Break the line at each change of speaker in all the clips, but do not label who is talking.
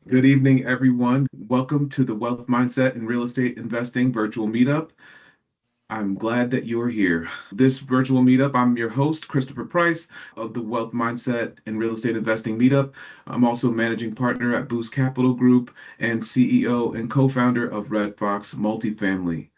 Good evening, everyone. Welcome to the Wealth Mindset and Real Estate Investing virtual meetup. I'm glad that you're here. This virtual meetup, I'm your host, Christopher Price of the Wealth Mindset and Real Estate Investing Meetup. I'm also managing partner at Boost Capital Group and CEO and co-founder of Red Fox Multifamily.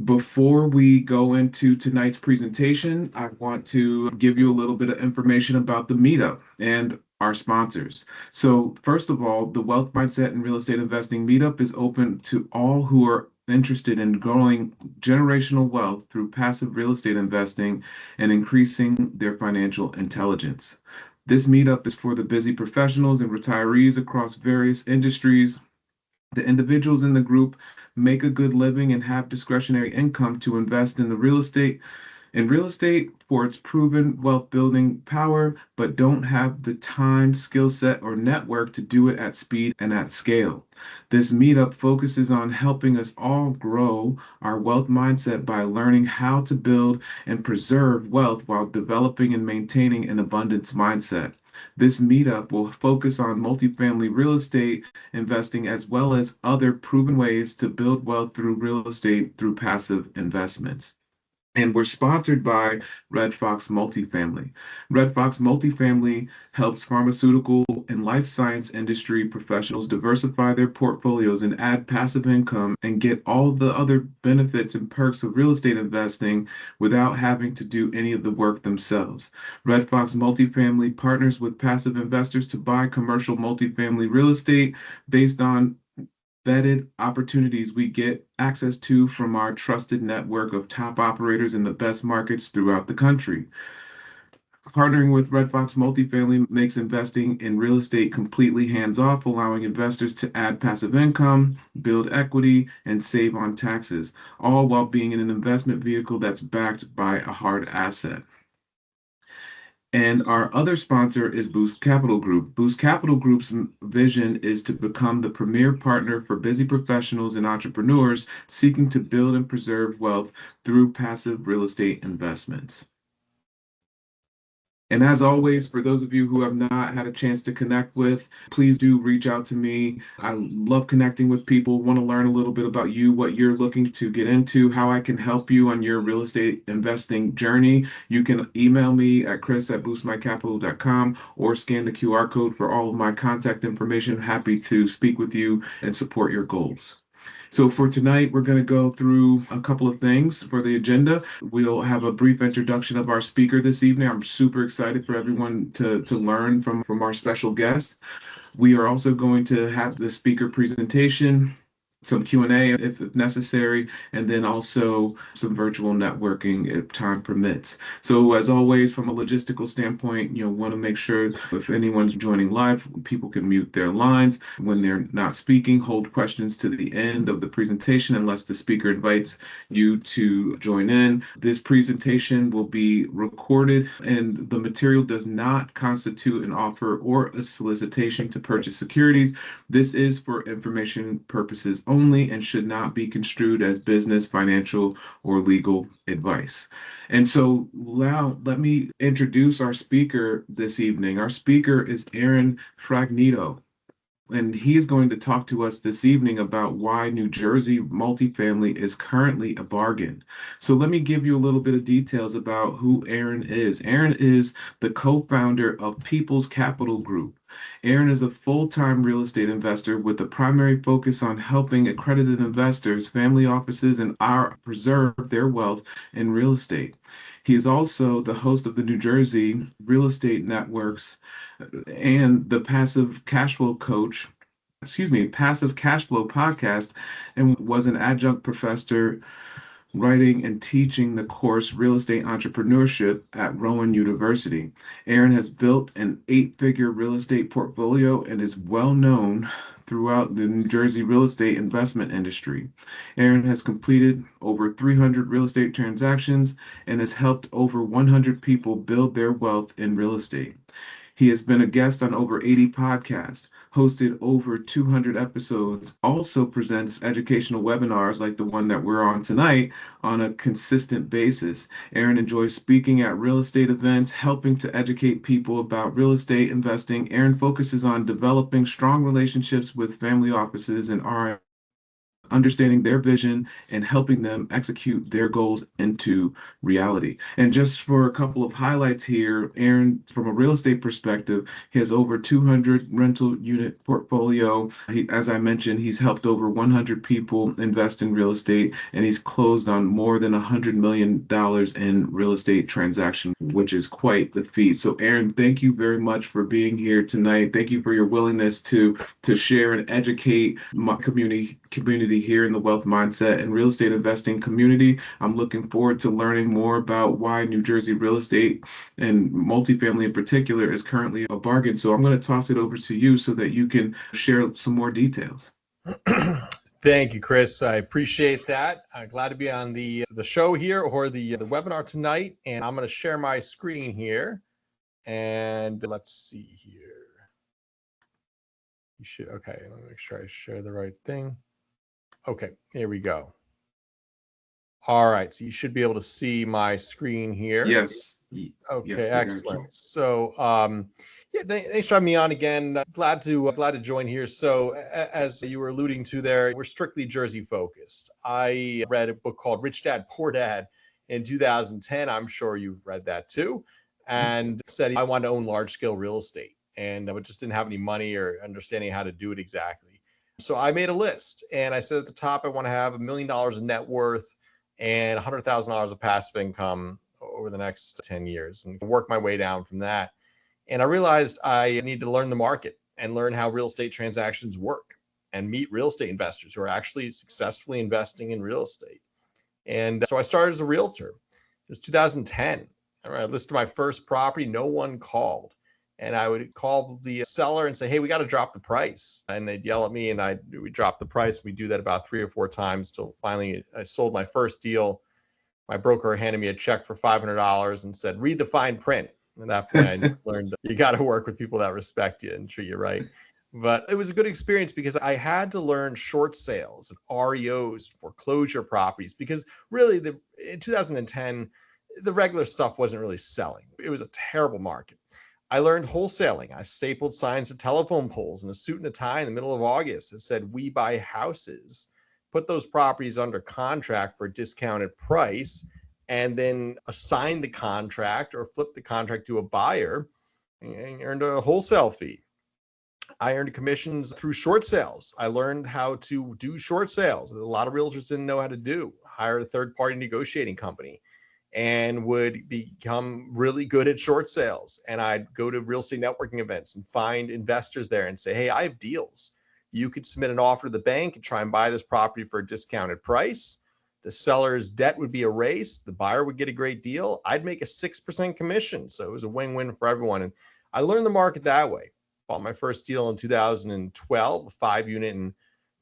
Before we go into tonight's presentation, I want to give you a little bit of information about the meetup and our sponsors. So, first of all, the Wealth Mindset and Real Estate Investing Meetup is open to all who are interested in growing generational wealth through passive real estate investing and increasing their financial intelligence. This meetup is for the busy professionals and retirees across various industries. The individuals in the group make a good living and have discretionary income to invest in real estate for its proven wealth building power, but don't have the time, skill set, or network to do it at speed and at scale. This meetup focuses on helping us all grow our wealth mindset by learning how to build and preserve wealth while developing and maintaining an abundance mindset. This meetup will focus on multifamily real estate investing as well as other proven ways to build wealth through real estate through passive investments. And we're sponsored by Red Fox Multifamily. Red Fox Multifamily helps pharmaceutical and life science industry professionals diversify their portfolios and add passive income and get all the other benefits and perks of real estate investing without having to do any of the work themselves. Red Fox Multifamily partners with passive investors to buy commercial multifamily real estate based on vetted opportunities we get access to from our trusted network of top operators in the best markets throughout the country. Partnering with Red Fox Multifamily makes investing in real estate completely hands off, allowing investors to add passive income, build equity, and save on taxes, all while being in an investment vehicle that's backed by a hard asset. And our other sponsor is Boost Capital Group. Boost Capital Group's vision is to become the premier partner for busy professionals and entrepreneurs seeking to build and preserve wealth through passive real estate investments. And as always, for those of you who have not had a chance to connect with, please do reach out to me. I love connecting with people, want to learn a little bit about you, what you're looking to get into, how I can help you on your real estate investing journey. You can email me at chris@boostmycapital.com or scan the QR code for all of my contact information. Happy to speak with you and support your goals. So for tonight, we're going to go through a couple of things for the agenda. We'll have a brief introduction of our speaker this evening. I'm super excited for everyone to learn from our special guest. We are also going to have the speaker presentation, some Q&A if necessary, and then also some virtual networking if time permits. So as always, from a logistical standpoint, want to make sure if anyone's joining live, people can mute their lines. When they're not speaking, hold questions to the end of the presentation unless the speaker invites you to join in. This presentation will be recorded and the material does not constitute an offer or a solicitation to purchase securities. This is for information purposes only and should not be construed as business, financial, or legal advice. And so now let me introduce our speaker this evening. Our speaker is Aaron Fragnito, and he is going to talk to us this evening about why New Jersey multifamily is currently a bargain. So let me give you a little bit of details about who Aaron is. Aaron is the co-founder of People's Capital Group. Aaron is a full-time real estate investor with a primary focus on helping accredited investors, family offices, and our preserve their wealth in real estate. He is also the host of the New Jersey Real Estate Networks and the Passive Cash Flow podcast, and was an adjunct professor writing and teaching the course Real Estate Entrepreneurship at Rowan University. Aaron has built an 8-figure real estate portfolio and is well known throughout the New Jersey real estate investment industry. Aaron has completed over 300 real estate transactions and has helped over 100 people build their wealth in real estate. He has been a guest on over 80 podcasts, hosted over 200 episodes, also presents educational webinars like the one that we're on tonight on a consistent basis. Aaron enjoys speaking at real estate events, helping to educate people about real estate investing. Aaron focuses on developing strong relationships with family offices and RIAs, understanding their vision and helping them execute their goals into reality. And just for a couple of highlights here, Aaron, from a real estate perspective, he has over 200 rental unit portfolio. As I mentioned, he's helped over 100 people invest in real estate, and he's closed on more than $100 million in real estate transactions, which is quite the feat. So, Aaron, thank you very much for being here tonight. Thank you for your willingness to share and educate my community here in the wealth mindset and real estate investing community. I'm looking forward to learning more about why New Jersey real estate and multifamily in particular is currently a bargain. So I'm going to toss it over to you so that you can share some more details.
Thank you, Chris. I appreciate that. I'm glad to be on the show here, or the webinar tonight. And I'm going to share my screen here. And let's see here. You should, okay, let me make sure I share the right thing. Okay, here we go. All right, so you should be able to see my screen here.
Yes.
Okay,
yes,
excellent. So, yeah, thanks for having me on again. Glad to join here. So, as you were alluding to there, we're strictly Jersey focused. I read a book called Rich Dad Poor Dad in 2010. I'm sure you've read that too, and said I wanted to own large scale real estate, and I just didn't have any money or understanding how to do it exactly. So I made a list, and I said at the top I want to have $1 million in net worth and $100,000 of passive income over the next 10 years, and work my way down from that. And I realized I need to learn the market and learn how real estate transactions work and meet real estate investors who are actually successfully investing in real estate. And so I started as a realtor. It was 2010. I listed my first property. No one called. And I would call the seller and say, hey, we got to drop the price. And they'd yell at me, and we drop the price. We do that about 3 or 4 times till finally I sold my first deal. My broker handed me a check for $500 and said, read the fine print. And at that point, I learned you got to work with people that respect you and treat you right. But it was a good experience because I had to learn short sales and REOs, foreclosure properties, because really in 2010, the regular stuff wasn't really selling. It was a terrible market. I learned wholesaling. I stapled signs to telephone poles in a suit and a tie in the middle of August that said, we buy houses, put those properties under contract for a discounted price, and then assign the contract or flip the contract to a buyer and earned a wholesale fee. I earned commissions through short sales. I learned how to do short sales that a lot of realtors didn't know how to do. Hired a third-party negotiating company and would become really good at short sales. And I'd go to real estate networking events and find investors there and say, hey, I have deals. You could submit an offer to the bank and try and buy this property for a discounted price. The seller's debt would be erased. The buyer would get a great deal. I'd make a 6% commission. So it was a win-win for everyone. And I learned the market that way. Bought my first deal in 2012, a 5-unit in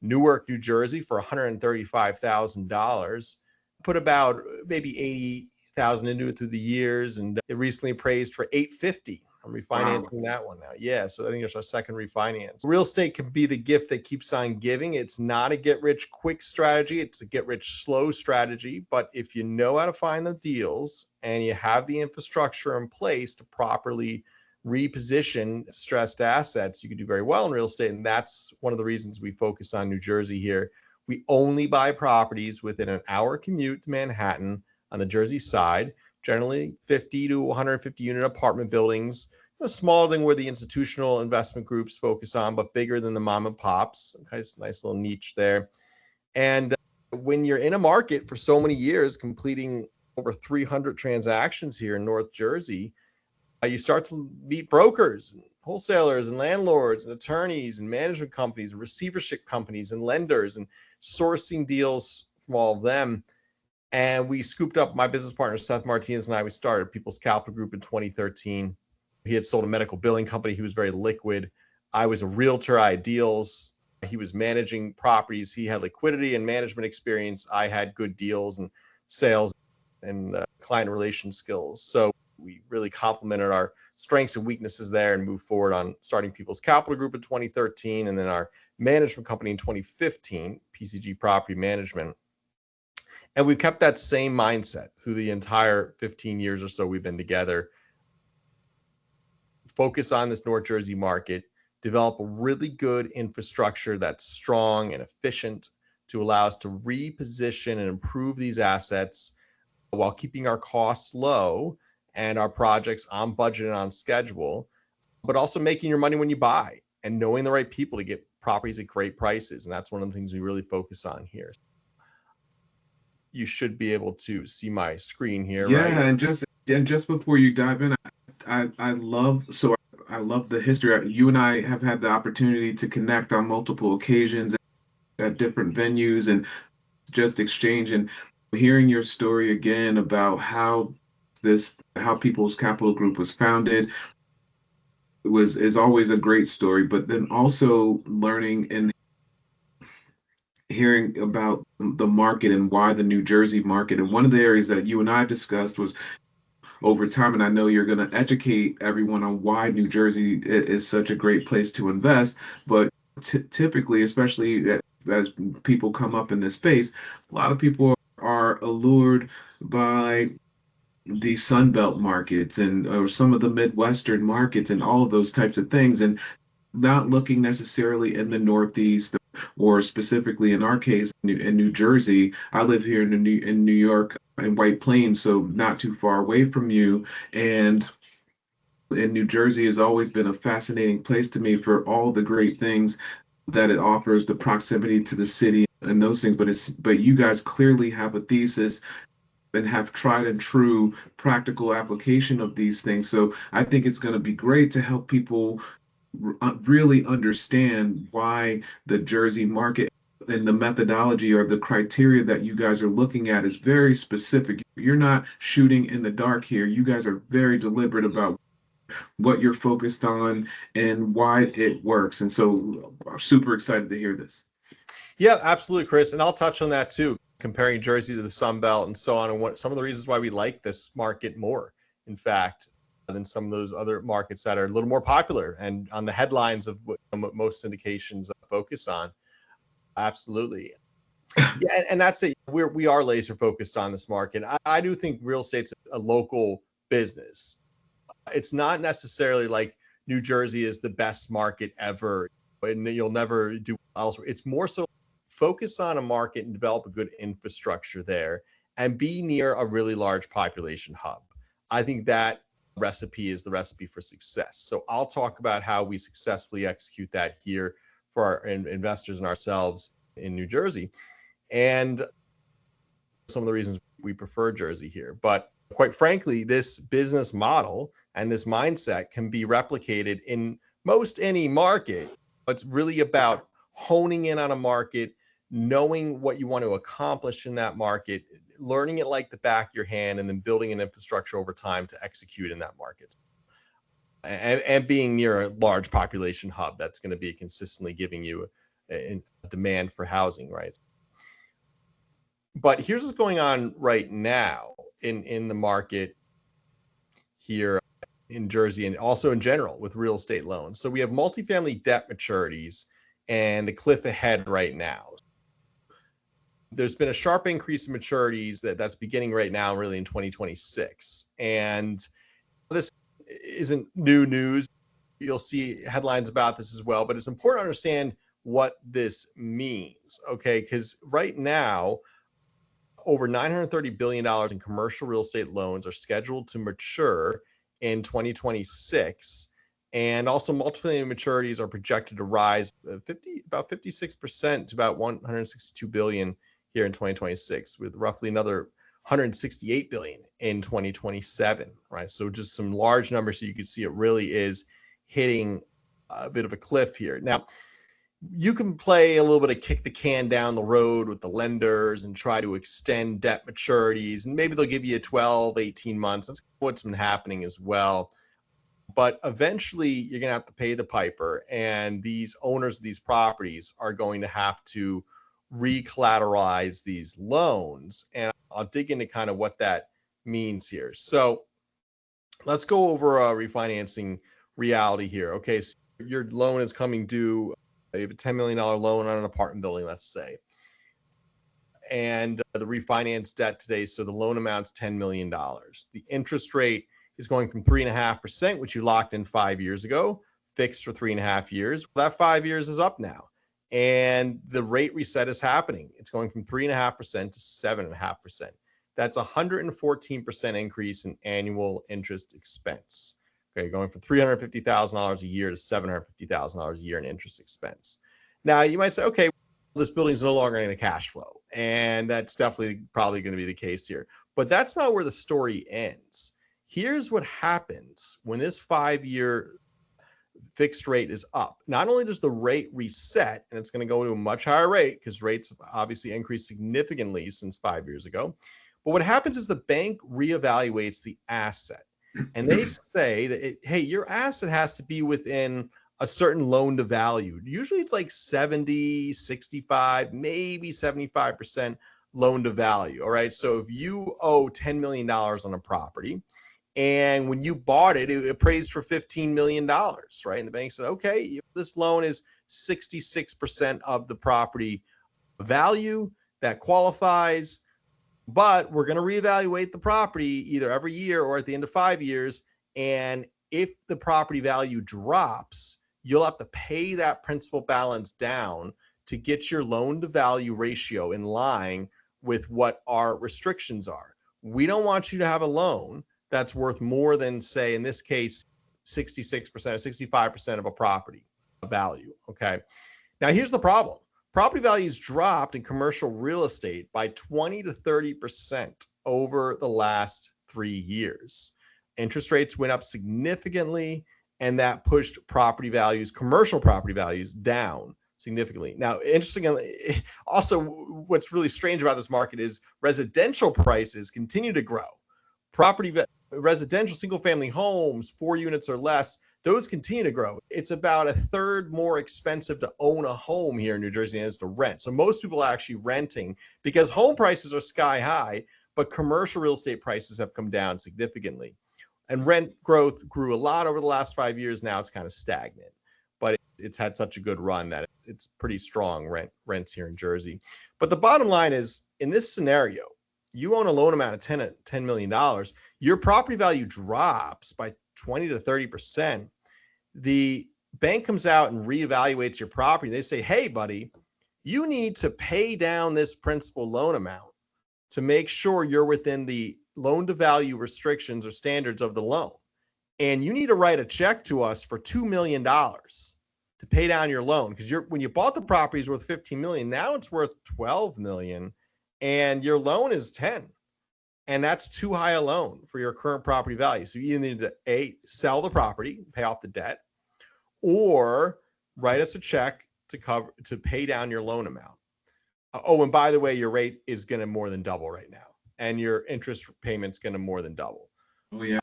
Newark, New Jersey for $135,000. Put about maybe 80,000 into it through the years, and it recently appraised for $850. I'm refinancing that one now. Yeah, so I think it's our second refinance. Real estate can be the gift that keeps on giving. It's not a get-rich-quick strategy. It's a get-rich-slow strategy. But if you know how to find the deals and you have the infrastructure in place to properly reposition stressed assets, you can do very well in real estate. And that's one of the reasons we focus on New Jersey here. We only buy properties within an hour commute to Manhattan on the Jersey side, generally 50 to 150 unit apartment buildings, smaller than where the institutional investment groups focus on, but bigger than the mom and pops. Nice little niche there. And when you're in a market for so many years, completing over 300 transactions here in North Jersey, you start to meet brokers and wholesalers and landlords and attorneys and management companies and receivership companies and lenders, and sourcing deals from all of them. And we scooped up, my business partner, Seth Martinez, and I, we started People's Capital Group in 2013. He had sold a medical billing company. He was very liquid. I was a realtor. I had deals. He was managing properties. He had liquidity and management experience. I had good deals and sales and client relation skills. So We really complemented our strengths and weaknesses there and moved forward on starting People's Capital Group in 2013 and then our management company in 2015, PCG Property Management. And we've kept that same mindset through the entire 15 years or so we've been together. Focus on this North Jersey market, develop a really good infrastructure that's strong and efficient to allow us to reposition and improve these assets while keeping our costs low and our projects on budget and on schedule, but also making your money when you buy and knowing the right people to get properties at great prices. And that's one of the things we really focus on here. You should be able to see my screen here, right?
Yeah, and just before you dive in, I love I love the history. You and I have had the opportunity to connect on multiple occasions at different venues and just exchange and hearing your story again about how People's Capital Group was founded is always a great story. But then also learning and hearing about the market and why the New Jersey market. And one of the areas that you and I discussed was over time, and I know you're going to educate everyone on why New Jersey is such a great place to invest. But typically, especially as people come up in this space, a lot of people are allured by the Sun Belt markets and or some of the Midwestern markets and all of those types of things, and not looking necessarily in the Northeast or specifically in our case in New Jersey. I live here in New York in White Plains, so not too far away from you. And New Jersey has always been a fascinating place to me for all the great things that it offers, the proximity to the city and those things. But you guys clearly have a thesis and have tried and true practical application of these things. So I think it's going to be great to help people really understand why the Jersey market and the methodology or the criteria that you guys are looking at is very specific. You're not shooting in the dark here. You guys are very deliberate about what you're focused on and why it works. And so I'm super excited to hear this.
Yeah, absolutely, Chris. And I'll touch on that too, comparing Jersey to the Sun Belt and so on, and what some of the reasons why we like this market more, in fact, than some of those other markets that are a little more popular and on the headlines of what most syndications focus on. Absolutely. Yeah, and that's it. We are laser focused on this market. I do think real estate's a local business. It's not necessarily like New Jersey is the best market ever, and you'll never do elsewhere. It's more so focus on a market and develop a good infrastructure there and be near a really large population hub. I think that recipe is the recipe for success. So I'll talk about how we successfully execute that here for our investors and ourselves in New Jersey, and some of the reasons we prefer Jersey here. But quite frankly, this business model and this mindset can be replicated in most any market. It's really about honing in on a market, knowing what you want to accomplish in that market, learning it like the back of your hand, and then building an infrastructure over time to execute in that market. And being near a large population hub that's going to be consistently giving you a demand for housing, right? But here's what's going on right now in the market here in Jersey and also in general with real estate loans. So we have multifamily debt maturities and the cliff ahead right now. There's been a sharp increase in maturities that's beginning right now, really in 2026. And this isn't new news. You'll see headlines about this as well, but it's important to understand what this means, okay? Because right now, over $930 billion in commercial real estate loans are scheduled to mature in 2026. And also multifamily maturities are projected to rise about 56% to about 162 billion here in 2026, with roughly another 168 billion in 2027, right? So just some large numbers so you can see it really is hitting a bit of a cliff here. Now, you can play a little bit of kick the can down the road with the lenders and try to extend debt maturities, and maybe they'll give you 12, 18 months. That's what's been happening as well. But eventually you're going to have to pay the piper, and these owners of these properties are going to have to recollateralize these loans. And I'll dig into kind of what that means here. So Let's go over refinancing reality here. Okay, so your loan is coming due. You have a $10 million loan on an apartment building, let's say, and the refinance debt today. So the loan amount's $10 million. The interest rate is going from 3.5%, which you locked in 5 years ago, fixed for 3.5 years. Well, that 5 years is up now. And the rate reset is happening. It's going from 3.5% to 7.5%. That's a 114% increase in annual interest expense. Okay, going from $350,000 a year to $750,000 a year in interest expense. Now, you might say, okay, this building is no longer going to cash flow. And that's definitely probably going to be the case here. But that's not where the story ends. Here's what happens when this 5-year fixed rate is up. Not only does the rate reset, and it's going to go to a much higher rate because rates have obviously increased significantly since 5 years ago, but what happens is the bank reevaluates the asset. And they say that, hey, your asset has to be within a certain loan to value. Usually it's like 70, 65, maybe 75% loan to value. All right. So if you owe $10 million on a property, and when you bought it, it appraised for $15 million, right? And the bank said, okay, this loan is 66% of the property value that qualifies, but we're going to reevaluate the property either every year or at the end of 5 years. And if the property value drops, you'll have to pay that principal balance down to get your loan to value ratio in line with what our restrictions are. We don't want you to have a loan that's worth more than, say, in this case, 66% or 65% of a property value. Okay. Now, here's the problem. Property values dropped in commercial real estate by 20 to 30% over the last 3 years. Interest rates went up significantly, and that pushed property values, commercial property values, down significantly. Now, interestingly, also, what's really strange about this market is residential prices continue to grow. Residential single-family homes, 4 units or less, those continue to grow. It's about a third more expensive to own a home here in New Jersey than it is to rent. So most people are actually renting because home prices are sky high, but commercial real estate prices have come down significantly. And rent growth grew a lot over the last 5 years. Now it's kind of stagnant, but it's had such a good run that it's pretty strong rents here in Jersey. But the bottom line is, in this scenario, you own a loan amount of $10 million, your property value drops by 20 to 30%. The bank comes out and reevaluates your property. They say, hey, buddy, you need to pay down this principal loan amount to make sure you're within the loan to value restrictions or standards of the loan. And you need to write a check to us for $2 million to pay down your loan. Because when you bought the property, it's worth $15 million. Now it's worth $12 million. And your loan is 10, and that's too high a loan for your current property value. So you need to sell the property, pay off the debt, or write us a check to pay down your loan amount. Oh, and by the way, your rate is going to more than double right now, and your interest payment's going to more than double.
Oh, yeah.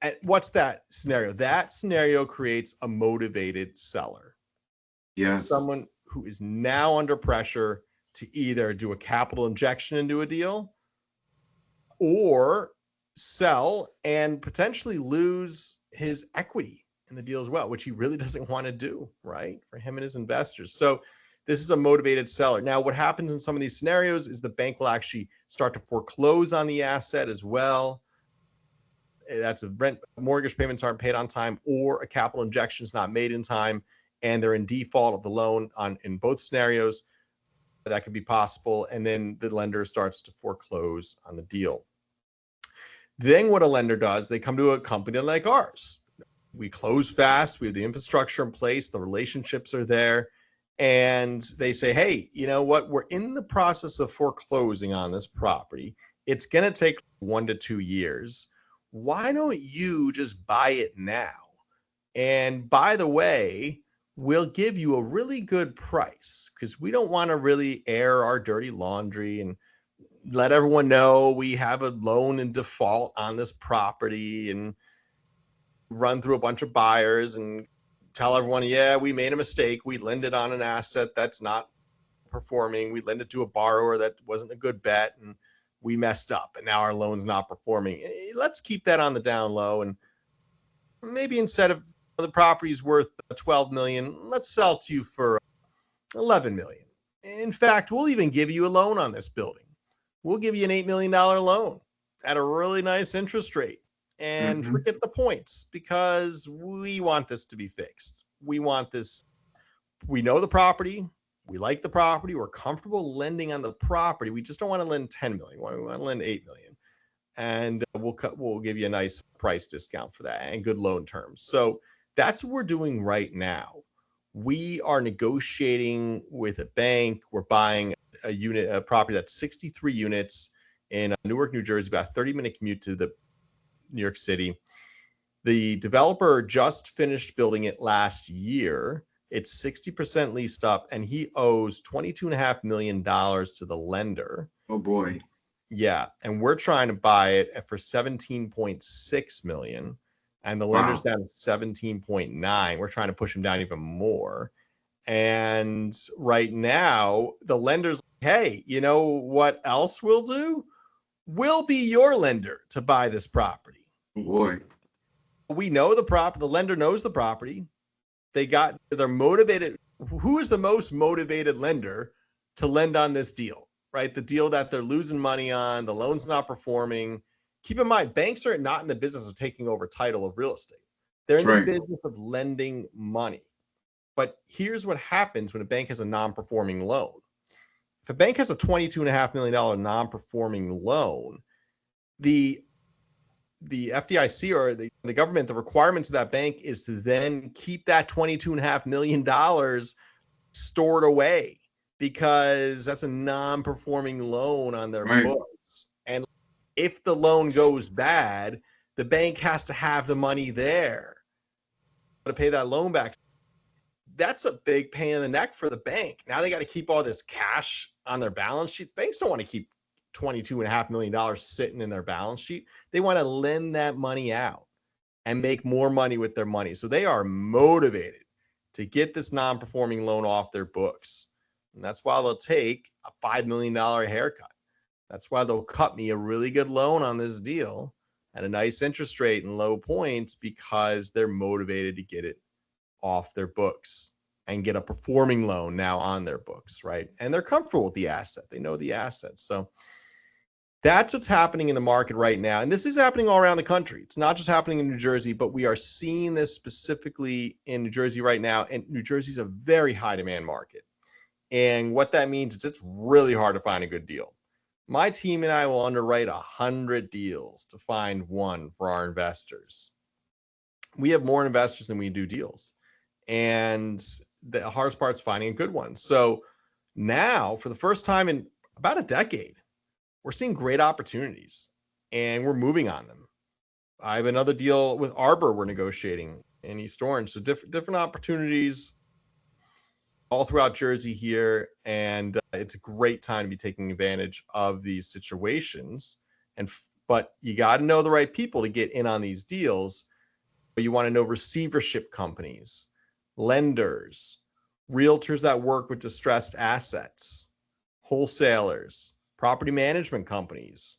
And what's that scenario? That scenario creates a motivated seller.
Yes.
Someone who is now under pressure to either do a capital injection into a deal or sell and potentially lose his equity in the deal as well, which he really doesn't want to do, right? For him and his investors. So this is a motivated seller. Now, what happens in some of these scenarios is the bank will actually start to foreclose on the asset as well. That's a rent, mortgage payments aren't paid on time, or a capital injection is not made in time, and they're in default of the loan in both scenarios. That could be possible. And then the lender starts to foreclose on the deal. Then what a lender does, they come to a company like ours. We close fast. We have the infrastructure in place. The relationships are there. And they say, hey, you know what? We're in the process of foreclosing on this property. It's going to take 1 to 2 years. Why don't you just buy it now? And by the way, we'll give you a really good price because we don't want to really air our dirty laundry and let everyone know we have a loan in default on this property and run through a bunch of buyers and tell everyone, yeah, we made a mistake. We lend it on an asset that's not performing. We lend it to a borrower that wasn't a good bet. And we messed up and now our loan's not performing. Let's keep that on the down low. And maybe instead of the property's worth 12 million, let's sell to you for 11 million. In fact, we'll even give you a loan on this building. We'll give you an $8 million loan at a really nice interest rate, and forget the points, because we want this to be fixed. We want this. We know the property. We like the property. We're comfortable lending on the property. We just don't want to lend 10 million. We want to lend 8 million. And we'll give you a nice price discount for that and good loan terms. So that's what we're doing right now. We are negotiating with a bank. We're buying a property that's 63 units in Newark, New Jersey, about a 30-minute commute to the New York City. The developer just finished building it last year. It's 60% leased up, and he owes $22.5 million to the lender.
Oh boy.
Yeah, and we're trying to buy it for $17.6 million, and the lender's down to 17.9. We're trying to push him down even more. And right now, the lender's like, hey, you know what else we'll do? We'll be your lender to buy this property.
Oh boy.
We know the property. The lender knows the property. They're motivated. Who is the most motivated lender to lend on this deal, right? The deal that they're losing money on, the loan's not performing. Keep in mind, banks are not in the business of taking over title of real estate. They're in the business of lending money. But here's what happens when a bank has a non-performing loan. If a bank has a $22.5 million non-performing loan, the FDIC or the government, the requirements of that bank is to then keep that $22.5 million stored away, because that's a non-performing loan on their books. And if the loan goes bad, the bank has to have the money there to pay that loan back. That's a big pain in the neck for the bank. Now they got to keep all this cash on their balance sheet. Banks don't want to keep $22.5 million sitting in their balance sheet. They want to lend that money out and make more money with their money. So they are motivated to get this non-performing loan off their books. And that's why they'll take a $5 million haircut. That's why they'll cut me a really good loan on this deal at a nice interest rate and low points, because they're motivated to get it off their books and get a performing loan now on their books, right? And they're comfortable with the asset. They know the asset. So that's what's happening in the market right now. And this is happening all around the country. It's not just happening in New Jersey, but we are seeing this specifically in New Jersey right now. And New Jersey is a very high demand market. And what that means is it's really hard to find a good deal. My team and I will underwrite 100 deals to find one for our investors. We have more investors than we do deals. And the hardest part is finding a good one. So now, for the first time in about a decade, we're seeing great opportunities and we're moving on them. I have another deal with Arbor we're negotiating in East Orange. So different opportunities all throughout Jersey here. And it's a great time to be taking advantage of these situations. But you got to know the right people to get in on these deals. But you want to know receivership companies, lenders, realtors that work with distressed assets, wholesalers, property management companies,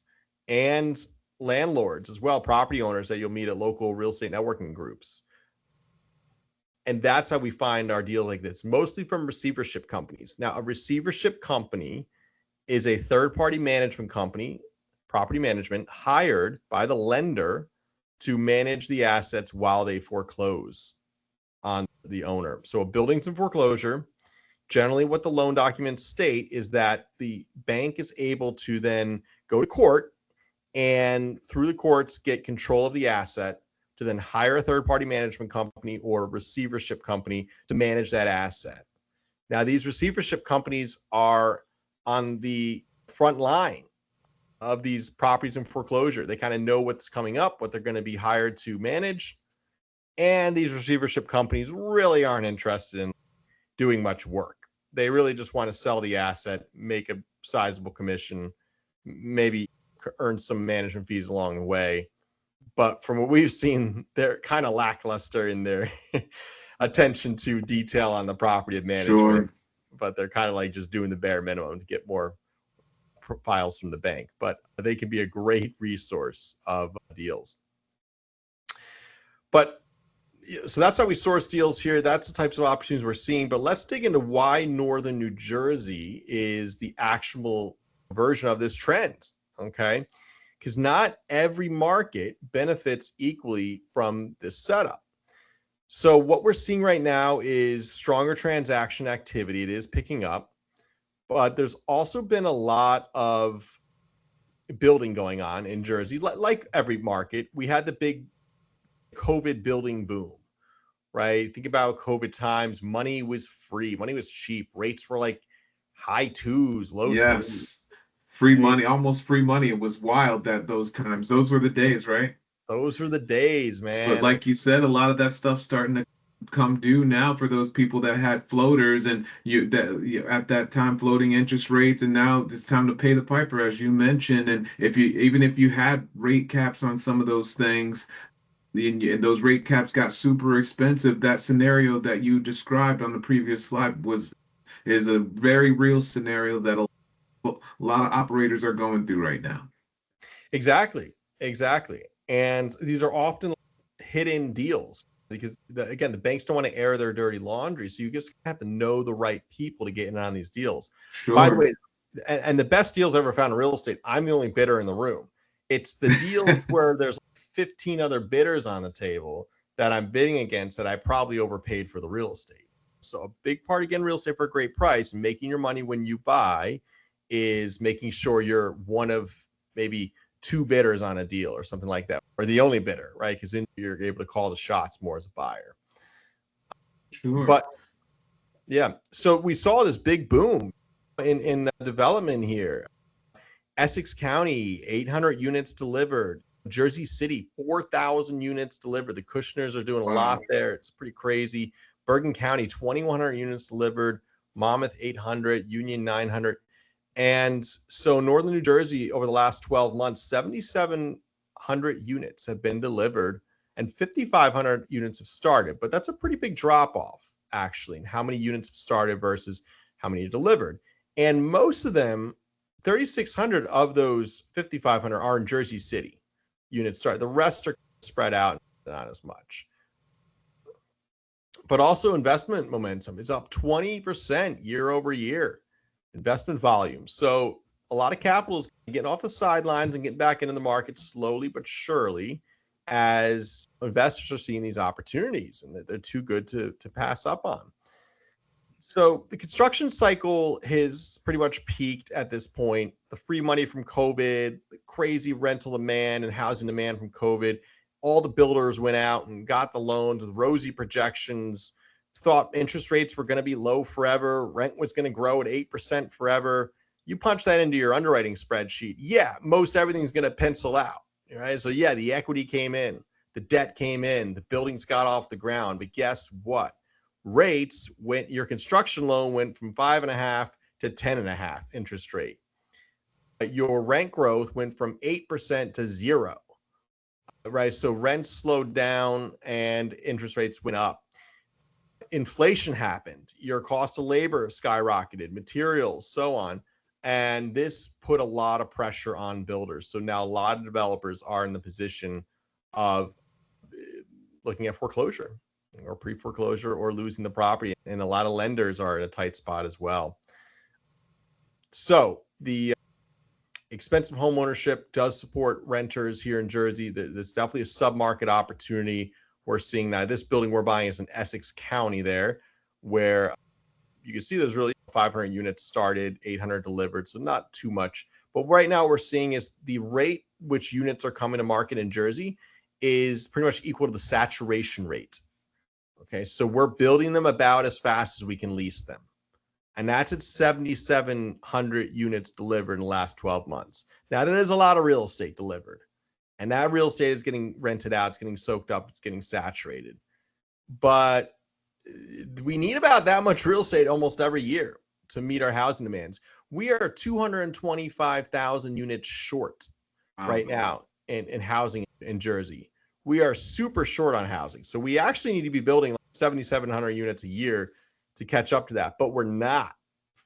and landlords as well, property owners that you'll meet at local real estate networking groups. And that's how we find our deal like this, mostly from receivership companies. Now, a receivership company is a third-party management company, property management, hired by the lender to manage the assets while they foreclose on the owner. So a building's in foreclosure. Generally, what the loan documents state is that the bank is able to then go to court and through the courts get control of the asset to then hire a third-party management company or a receivership company to manage that asset. Now, these receivership companies are on the front line of these properties in foreclosure. They kind of know what's coming up, what they're going to be hired to manage. And these receivership companies really aren't interested in doing much work. They really just want to sell the asset, make a sizable commission, maybe earn some management fees along the way. But from what we've seen, they're kind of lackluster in their attention to detail on the property of management. Sure. But they're kind of like just doing the bare minimum to get more files from the bank, but they can be a great resource of deals. But so that's how we source deals here. That's the types of opportunities we're seeing. But let's dig into why Northern New Jersey is the actual version of this trend, okay? Because not every market benefits equally from this setup. So what we're seeing right now is stronger transaction activity. It is picking up, but there's also been a lot of building going on in Jersey. Like every market, we had the big COVID building boom, right? Think about COVID times. Money was free. Money was cheap. Rates were like high twos, low threes.
Yes. Free
I mean,
money, almost free money. It was wild that those times. Those were the days, right?
those were the days,
But
man.
like you said, a lot of that stuff's starting to come due now for those people that had floaters and at that time floating interest rates, and now it's time to pay the piper, as you mentioned. And if you even if you had rate caps on some of those things, and those rate caps got super expensive, that scenario that you described on the previous slide is a very real scenario that a lot of operators are going through right now.
Exactly. Exactly. And these are often hidden deals because again, the banks don't want to air their dirty laundry. So you just have to know the right people to get in on these deals. By the
Sure.
way, and the best deals I ever found in real estate, I'm the only bidder in the room. It's the deals where there's 15 other bidders on the table that I'm bidding against that I probably overpaid for the real estate. So a big part of getting real estate for a great price and making your money when you buy is making sure you're one of maybe two bidders on a deal or something like that, or the only bidder, right? Because then you're able to call the shots more as a buyer.
Sure.
But yeah, so we saw this big boom in development here. Essex County, 800 units delivered. Jersey City, 4,000 units delivered. The Kushners are doing a lot there. It's pretty crazy. Bergen County, 2,100 units delivered. Monmouth, 800. Union, 900. And so Northern New Jersey, over the last 12 months, 7,700 units have been delivered and 5,500 units have started. But that's a pretty big drop off, actually, in how many units have started versus how many are delivered. And most of them, 3,600 of those 5,500 are in Jersey City units started. The rest are spread out, not as much. But also investment momentum is up 20% year over year. Investment volume. So a lot of capital is getting off the sidelines and getting back into the market slowly but surely as investors are seeing these opportunities and that they're too good to pass up on. So the construction cycle has pretty much peaked at this point. The free money from COVID, the crazy rental demand and housing demand from COVID, all the builders went out and got the loans with rosy projections, thought interest rates were going to be low forever, rent was going to grow at 8% forever. You punch that into your underwriting spreadsheet. Yeah, most everything's going to pencil out, right? So yeah, the equity came in, the debt came in, the buildings got off the ground. But guess what? Rates went, your construction loan went from 5.5 to 10.5 interest rate. Your rent growth went from 8% to 0, right? So rents slowed down and interest rates went up. Inflation happened. Your cost of labor skyrocketed, materials, so on. And this put a lot of pressure on builders. So now a lot of developers are in the position of looking at foreclosure or pre-foreclosure or losing the property. And a lot of lenders are in a tight spot as well. So the expensive home ownership does support renters here in Jersey. There's definitely a sub-market opportunity we're seeing now. This building we're buying is in Essex County there, where you can see there's really 500 units started, 800 delivered, so not too much. But right now what we're seeing is the rate which units are coming to market in Jersey is pretty much equal to the saturation rate. Okay, so we're building them about as fast as we can lease them. And that's at 7,700 units delivered in the last 12 months. Now, there is a lot of real estate delivered. And that real estate is getting rented out. It's getting soaked up. It's getting saturated. But we need about that much real estate almost every year to meet our housing demands. We are 225,000 units short right now in housing in Jersey. We are super short on housing. So we actually need to be building like 7,700 units a year to catch up to that, but we're not.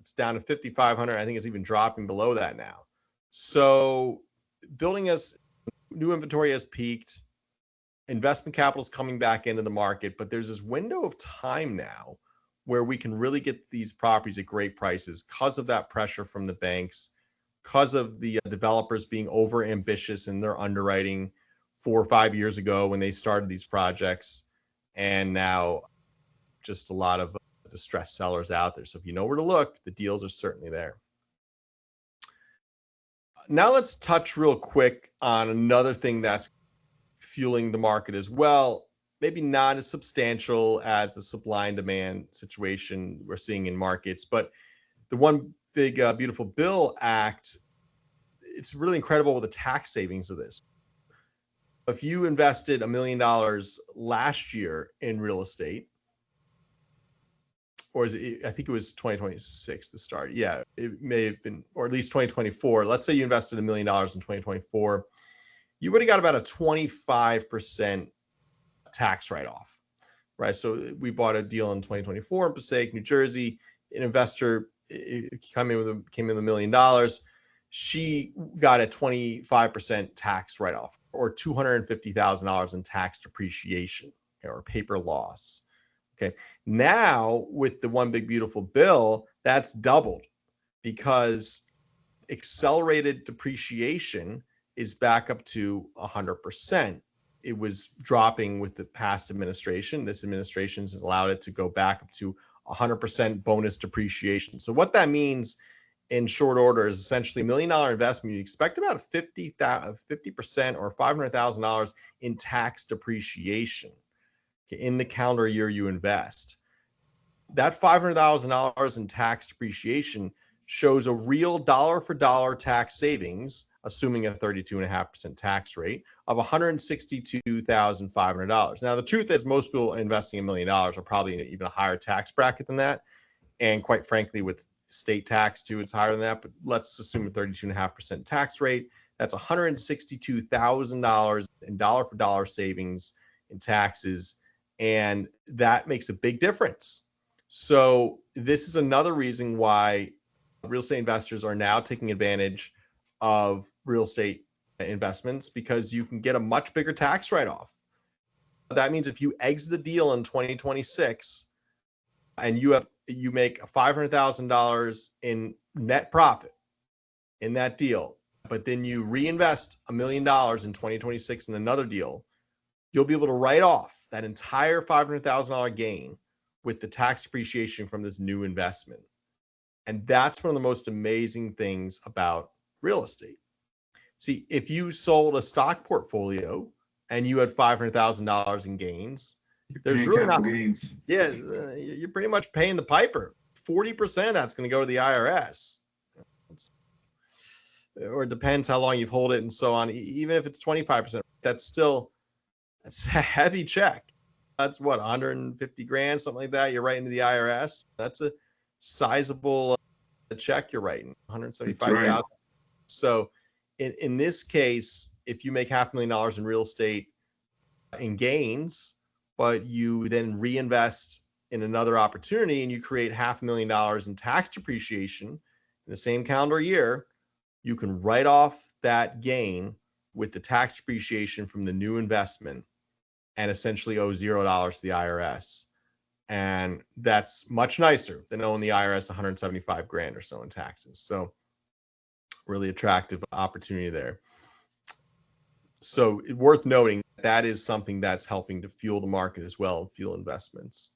It's down to 5,500. I think it's even dropping below that now. So building as new inventory has peaked. Investment capital is coming back into the market, but there's this window of time now where we can really get these properties at great prices because of that pressure from the banks, because of the developers being over ambitious in their underwriting 4 or 5 years ago when they started these projects, and now just a lot of distressed sellers out there. So if you know where to look, the deals are certainly there. Now let's touch real quick on another thing that's fueling the market as well. Maybe not as substantial as the supply and demand situation we're seeing in markets, but the One Big Beautiful Bill Act, it's really incredible with the tax savings of this. If you invested $1 million last year in real estate, or is it, I think it was 2026 the start. Yeah, it may have been, or at least 2024. Let's say you invested $1 million in 2024. You would have got about a 25% tax write-off, right? So we bought a deal in 2024 in Passaic, New Jersey. An investor came in with $1 million. She got a 25% tax write-off, or $250,000 in tax depreciation, or paper loss. Okay. Now with the One Big Beautiful Bill, that's doubled because accelerated depreciation is back up to 100%. It was dropping with the past administration. This administration has allowed it to go back up to 100% bonus depreciation. So what that means in short order is essentially $1 million investment. You expect about 50% or $500,000 in tax depreciation in the calendar year you invest. That $500,000 in tax depreciation shows a real dollar for dollar tax savings, assuming a 32.5% tax rate of $162,500. Now, the truth is most people investing $1 million are probably in even a higher tax bracket than that. And quite frankly, with state tax too, it's higher than that, but let's assume a 32.5% tax rate. That's $162,000 in dollar for dollar savings in taxes. And that makes a big difference. So this is another reason why real estate investors are now taking advantage of real estate investments, because you can get a much bigger tax write-off. That means if you exit the deal in 2026 and you make $500,000 in net profit in that deal, but then you reinvest $1 million in 2026 in another deal, you'll be able to write off that entire $500,000 gain with the tax depreciation from this new investment. And that's one of the most amazing things about real estate. See, if you sold a stock portfolio and you had $500,000 in gains, there's really not gains. Yeah, you're pretty much paying the piper. 40% of that's going to go to the IRS. Or it depends how long you've held it and so on. Even if it's 25%, that's a heavy check. That's what, 150 grand, something like that. You're writing to the IRS. That's a sizable check you're writing, 175,000. Right. So in this case, if you make $500,000 in real estate in gains, but you then reinvest in another opportunity and you create $500,000 in tax depreciation in the same calendar year, you can write off that gain with the tax depreciation from the new investment and essentially owe $0 to the IRS. And that's much nicer than owing the IRS 175 grand or so in taxes. So really attractive opportunity there. So worth noting that is something that's helping to fuel the market as well and fuel investments.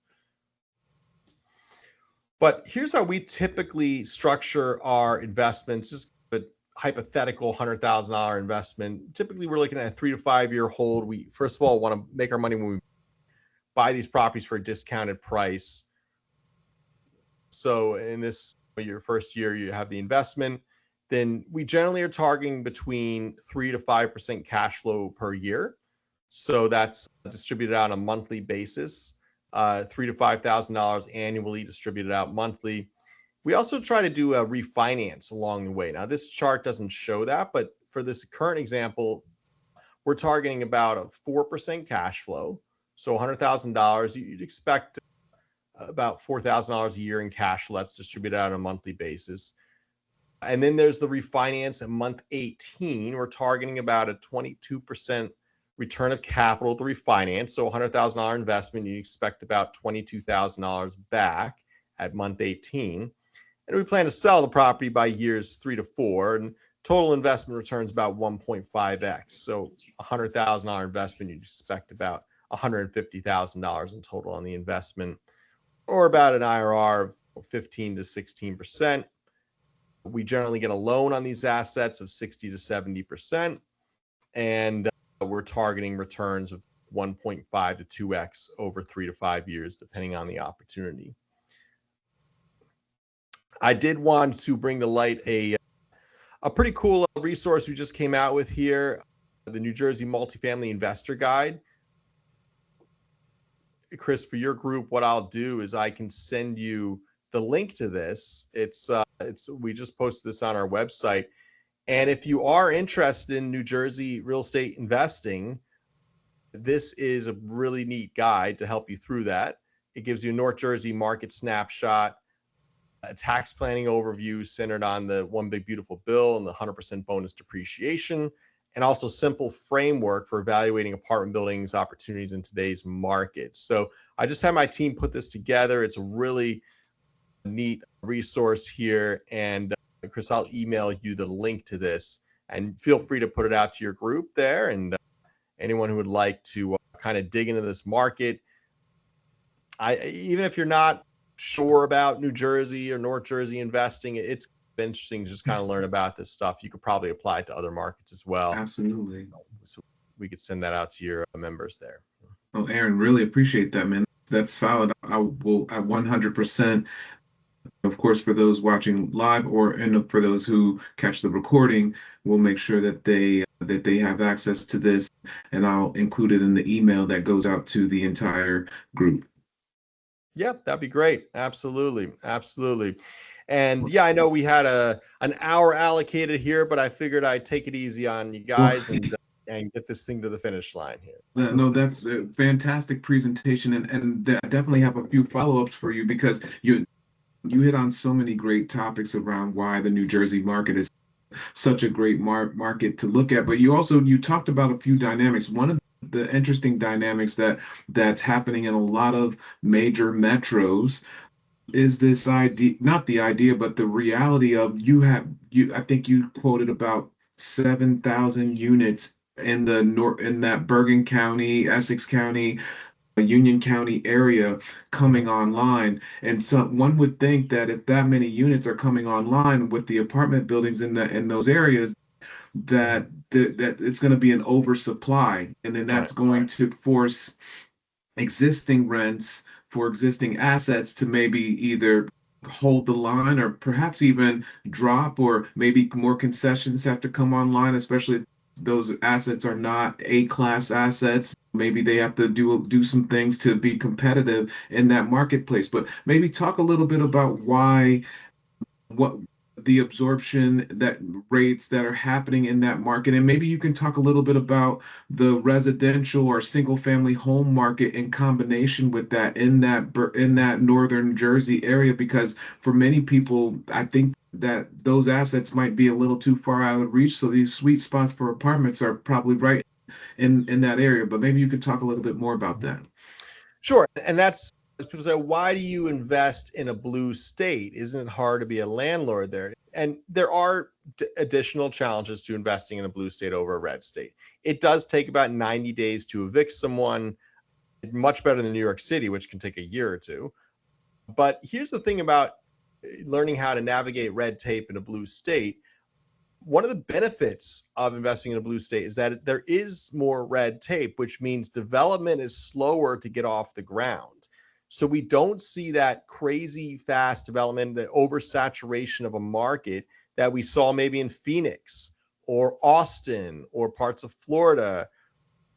But here's how we typically structure our investments. Just a hypothetical $100,000 investment. Typically, we're looking at a 3 to 5 year hold. We first of all want to make our money when we buy these properties for a discounted price. So in this, your first year, you have the investment. Then we generally are targeting between 3 to 5% cash flow per year. So that's distributed out on a monthly basis, $3,000 to $5,000 annually distributed out monthly. We also try to do a refinance along the way. Now, this chart doesn't show that, but for this current example, we're targeting about a 4% cash flow. So $100,000, you'd expect about $4,000 a year in cash flow. That's distributed out on a monthly basis. And then there's the refinance at month 18. We're targeting about a 22% return of capital to refinance. So $100,000 investment, you expect about $22,000 back at month 18. And we plan to sell the property by years 3 to 4. And total investment returns about 1.5x. So $100,000 investment, you'd expect about $150,000 in total on the investment, or about an IRR of 15 to 16%. We generally get a loan on these assets of 60 to 70%. And we're targeting returns of 1.5 to 2x over 3 to 5 years, depending on the opportunity. I did want to bring to light a pretty cool resource we just came out with here, the New Jersey Multifamily Investor Guide. Chris, for your group, what I'll do is I can send you the link to this. We just posted this on our website. And if you are interested in New Jersey real estate investing, this is a really neat guide to help you through that. It gives you a North Jersey market snapshot, a tax planning overview centered on the One Big Beautiful Bill and the 100% bonus depreciation, and also simple framework for evaluating apartment buildings opportunities in today's market. So I just had my team put this together. It's a really neat resource here. And Chris, I'll email you the link to this, and feel free to put it out to your group there. And anyone who would like to kind of dig into this market, even if you're not sure about New Jersey or North Jersey investing, it's interesting to just kind of learn about this stuff. You could probably apply it to other markets as well.
Absolutely.
So we could send that out to your members there.
Oh, Aaron, really appreciate that, man. That's solid. I will at 100%. Of course, for those watching live, and for those who catch the recording, we'll make sure that they have access to this, and I'll include it in the email that goes out to the entire group.
Yeah, that'd be great. Absolutely. Absolutely. And yeah, I know we had an hour allocated here, but I figured I'd take it easy on you guys and get this thing to the finish line here.
No, that's a fantastic presentation, and I definitely have a few follow-ups for you, because you hit on so many great topics around why the New Jersey market is such a great market to look at. But you talked about a few dynamics. One of the interesting dynamics that's happening in a lot of major metros is this idea, not the idea, but the reality of I think you quoted about 7,000 units in that Bergen County, Essex County, Union County area coming online. And so one would think that if that many units are coming online with the apartment buildings in those areas, that it's going to be an oversupply, and then that's going to force existing rents for existing assets to maybe either hold the line or perhaps even drop, or maybe more concessions have to come online, especially if those assets are not A-class assets. Maybe they have to do some things to be competitive in that marketplace. But maybe talk a little bit about what the absorption rates that are happening in that market, and maybe you can talk a little bit about the residential or single family home market in combination with that in that northern Jersey area, because for many people, I think that those assets might be a little too far out of reach. So these sweet spots for apartments are probably right in that area. But maybe you could talk a little bit more about that.
Sure. And that's, people say, why do you invest in a blue state? Isn't it hard to be a landlord there? And there are additional challenges to investing in a blue state over a red state. It does take about 90 days to evict someone, much better than New York City, which can take a year or two. But here's the thing about learning how to navigate red tape in a blue state. One of the benefits of investing in a blue state is that there is more red tape, which means development is slower to get off the ground. So we don't see that crazy fast development, the oversaturation of a market that we saw maybe in Phoenix or Austin or parts of Florida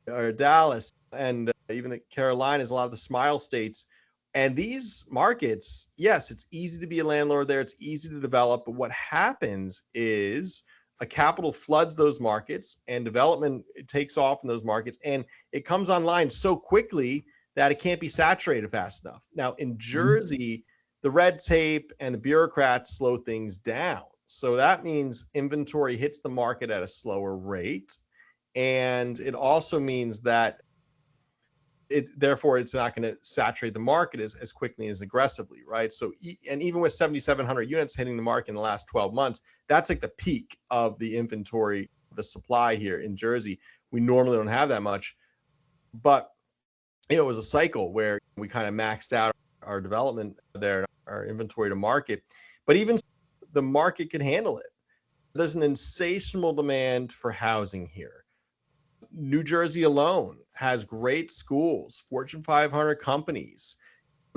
or Dallas and even the Carolinas, a lot of the Smile states. And these markets, yes, it's easy to be a landlord there. It's easy to develop. But what happens is a capital floods those markets and development takes off in those markets. And it comes online so quickly that it can't be saturated fast enough. Now, in Jersey, the red tape and the bureaucrats slow things down. So that means inventory hits the market at a slower rate. And it also means that therefore it's not going to saturate the market as quickly and as aggressively, right? So, and even with 7,700 units hitting the market in the last 12 months, that's like the peak of the inventory, the supply here in Jersey. We normally don't have that much, but it was a cycle where we kind of maxed out our development there, our inventory to market. But even the market can handle it. There's an insatiable demand for housing here. New Jersey alone has great schools, Fortune 500 companies,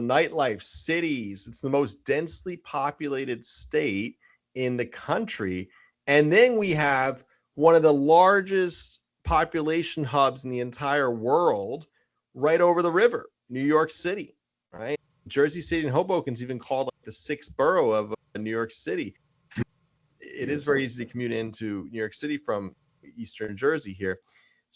nightlife, cities. It's the most densely populated state in the country. And then we have one of the largest population hubs in the entire world right over the river, New York City, right? Jersey City and Hoboken's even called like the sixth borough of New York City. It is very easy to commute into New York City from Eastern Jersey here.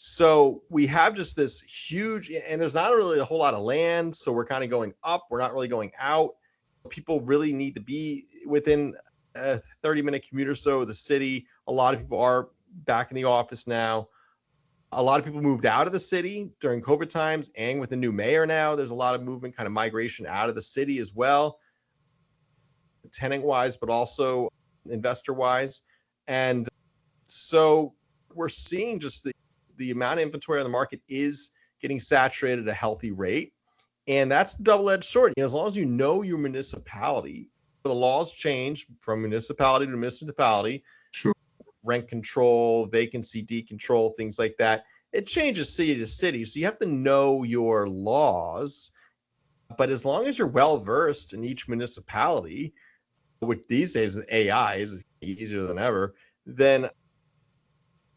So we have just this huge, and there's not really a whole lot of land. So we're kind of going up. We're not really going out. People really need to be within a 30-minute commute or so of the city. A lot of people are back in the office now. A lot of people moved out of the city during COVID times, and with the new mayor now, there's a lot of movement, kind of migration out of the city as well, tenant-wise, but also investor-wise. And so we're seeing just the amount of inventory on the market is getting saturated at a healthy rate. And that's the double-edged sword. As long as you know your municipality, the laws change from municipality to municipality.
Sure.
Rent control, vacancy decontrol, things like that. It changes city to city. So you have to know your laws. But as long as you're well-versed in each municipality, which these days AI is easier than ever, then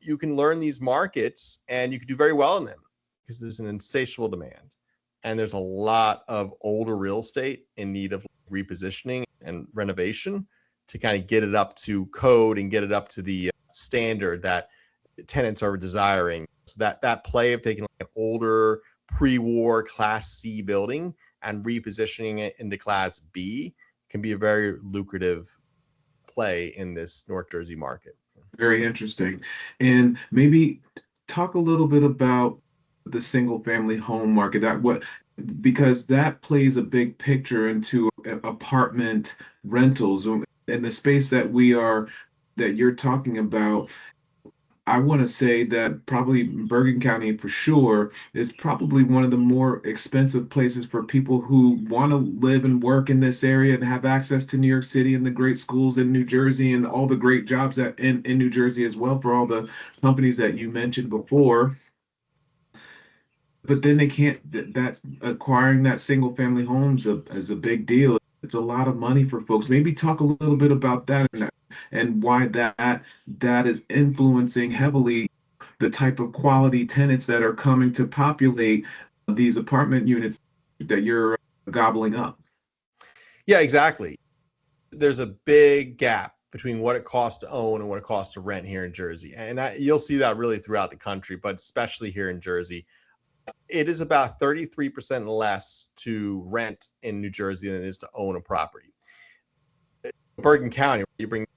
you can learn these markets and you can do very well in them because there's an insatiable demand. And there's a lot of older real estate in need of repositioning and renovation to kind of get it up to code and get it up to the standard that tenants are desiring. So that play of taking like an older pre-war Class C building and repositioning it into Class B can be a very lucrative play in this North Jersey market.
Very interesting. And maybe talk a little bit about the single family home market, because that plays a big picture into apartment rentals in the space that you're talking about. I want to say that probably Bergen County for sure is probably one of the more expensive places for people who want to live and work in this area and have access to New York City and the great schools in New Jersey and all the great jobs in New Jersey as well for all the companies that you mentioned before. But then they can't, that's acquiring that single family homes is a big deal. It's a lot of money for folks. Maybe talk a little bit about that and why that is influencing heavily the type of quality tenants that are coming to populate these apartment units that you're gobbling up.
Yeah, exactly. There's a big gap between what it costs to own and what it costs to rent here in Jersey. And you'll see that really throughout the country, but especially here in Jersey. It is about 33% less to rent in New Jersey than it is to own a property. Bergen County,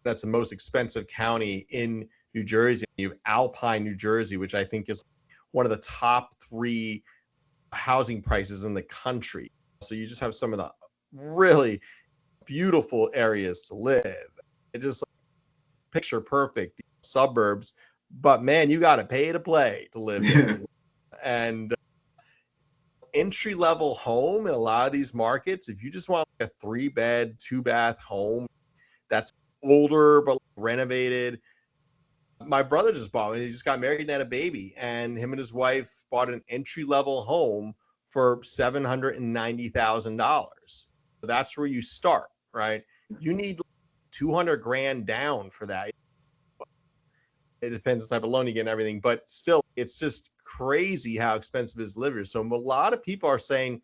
that's the most expensive county in New Jersey. You have Alpine, New Jersey, which I think is one of the top 3 housing prices in the country. So you just have some of the really beautiful areas to live. It just picture perfect suburbs, but man, you got to pay to play to live there. And entry level home in a lot of these markets, if you just want like a 3-bed, 2-bath home that's older but renovated. My brother just bought one. He just got married and had a baby, and him and his wife bought an entry level home for $790,000. So that's where you start, right? You need 200 grand down for that. It depends what type of loan you get and everything, but still, it's just crazy how expensive it is to live here. So a lot of people are saying,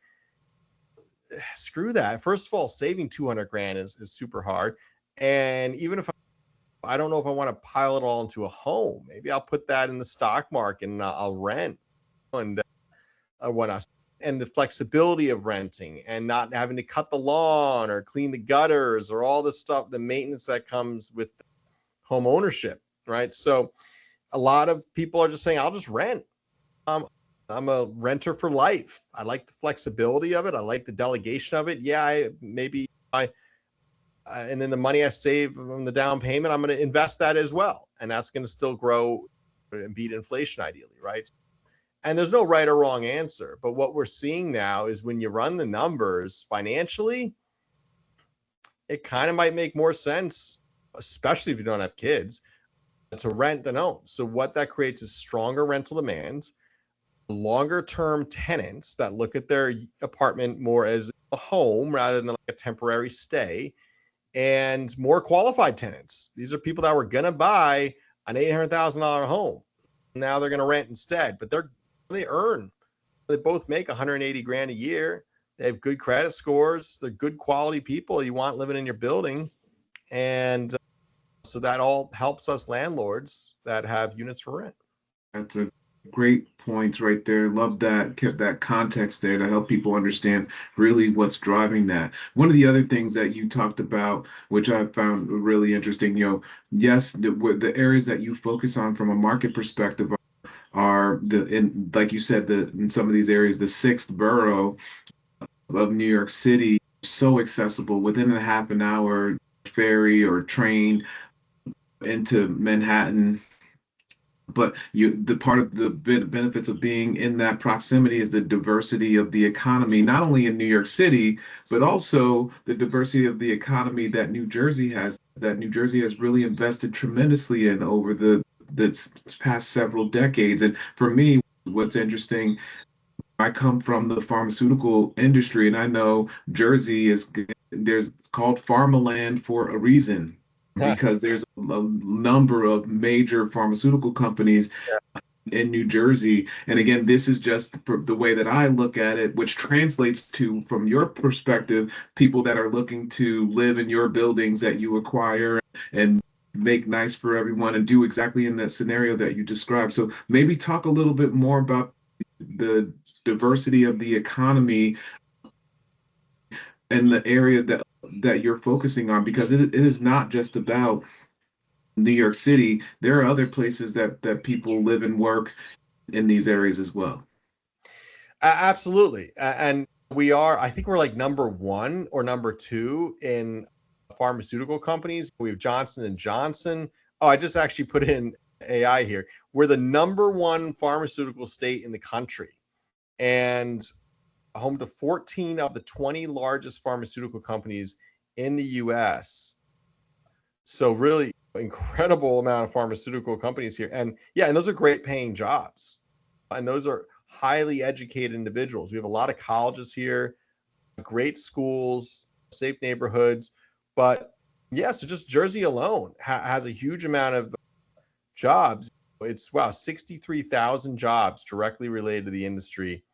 screw that. First of all, saving 200 grand is super hard. And even if I don't know if I want to pile it all into a home, maybe I'll put that in the stock market and I'll rent and whatnot. and the flexibility of renting and not having to cut the lawn or clean the gutters or all the stuff, the maintenance that comes with home ownership, right? So a lot of people are just saying, I'll just rent. I'm a renter for life. I like the flexibility of it. I like the delegation of it. Yeah, and then the money I save from the down payment, I'm going to invest that as well. And that's going to still grow and beat inflation ideally, right? And there's no right or wrong answer. But what we're seeing now is when you run the numbers financially, it kind of might make more sense, especially if you don't have kids, to rent than own. So what that creates is stronger rental demand, longer term tenants that look at their apartment more as a home rather than like a temporary stay, and more qualified tenants. These are people that were going to buy an $800,000 home. Now they're going to rent instead, but they both make 180 grand a year. They have good credit scores. They're good quality people you want living in your building. And so that all helps us landlords that have units for rent.
That's a great point right there. Love that, kept that context there to help people understand really what's driving that. One of the other things that you talked about, which I found really interesting, yes, the areas that you focus on from a market perspective are like you said, in some of these areas, the sixth borough of New York City, so accessible within a half an hour ferry or train into Manhattan. But the part of the benefits of being in that proximity is the diversity of the economy, not only in New York City, but also the diversity of the economy that New Jersey has, really invested tremendously in over the past several decades. And for me, what's interesting, I come from the pharmaceutical industry, and I know Jersey there's called Pharma land for a reason, because there's a number of major pharmaceutical companies in New Jersey. And again, this is just the way that I look at it, which translates to, from your perspective, people that are looking to live in your buildings that you acquire and make nice for everyone and do exactly in that scenario that you described. So maybe talk a little bit more about the diversity of the economy and the area that you're focusing on, because it is not just about New York City. There are other places that people live and work in these areas as well.
Absolutely. And I think we're like number one or number two in pharmaceutical companies. We have Johnson and Johnson. Oh, I just actually put in AI here. We're the number one pharmaceutical state in the country, and home to 14 of the 20 largest pharmaceutical companies in the US. So really incredible amount of pharmaceutical companies here. And yeah, and those are great paying jobs. And those are highly educated individuals. We have a lot of colleges here, great schools, safe neighborhoods. But yeah, so just Jersey alone has a huge amount of jobs. It's 63,000 jobs directly related to the industry.